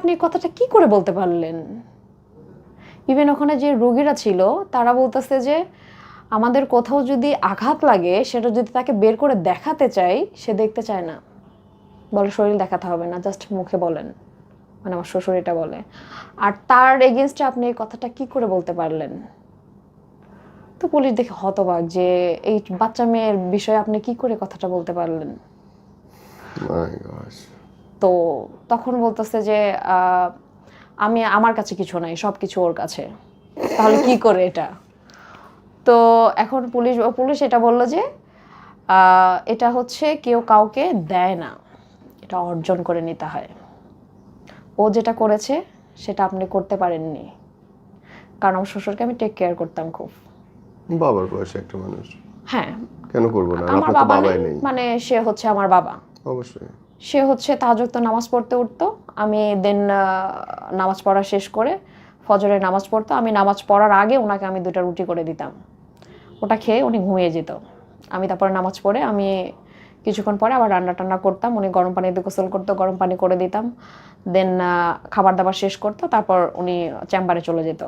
আপনি এই কথাটা কি করে বলতে পারলেন? ইভেন ওখানে যে রোগীরা ছিল তারা বলতেছে যে আমাদের কোথাও যদি আঘাত লাগে সেটা যদি তাকে বের করে দেখাতে চাই সে দেখতে চায় না, বলে শরীর দেখাতে হবে না, জাস্ট মুখে বলেন। মানে আমার শ্বশুর এটা বলে। আর তার এগেনস্টে আপনি এই কথাটা কি করে বলতে পারলেন? তো পুলিশ দেখে হতবাক যে এই বাচ্চা মেয়ের বিষয়ে আপনি কি করে কথাটা বলতে পারলেন। মাই গড। তো তখন বলতেছে যে আমি, আমার কাছে কিছু নাই, সব কিছু ওর কাছে। তাহলে কি করে এটা? তো এখন পুলিশ এটা বলল যে এটা হচ্ছে কেউ কাউকে দেয় না, এটা অর্জন করে নিতে হয়। ও যেটা করেছে সেটা আপনি করতে পারেননি, কারণ আমার শ্বশুরকে আমি টেক কেয়ার করতাম খুব। বাবার বয়সে একটা মানুষ, হ্যাঁ, কেন করবো না? আর আমার আপনার তো বাবা বাবাই নেই, নেই। মানে সে হচ্ছে আমার বাবা। অবশ্যই। সে হচ্ছে তাহাজ্জুদ নামাজ পড়তে উঠতো, আমি দেন নামাজ পড়া শেষ করে ফজরের নামাজ পড়তো, আমি নামাজ পড়ার আগে ওনাকে আমি 2টা রুটি করে দিতাম, ওটা খেয়ে উনি ঘুমিয়ে যেত। আমি তারপরে নামাজ পড়ে আমি কিছুক্ষণ পরে আবার রান্না টান্না করতাম, উনি গরম পানিতে গোসল করতো, গরম পানি করে দিতাম, দেন খাবার দাবার শেষ করতো, তারপর উনি চেম্বারে চলে যেত।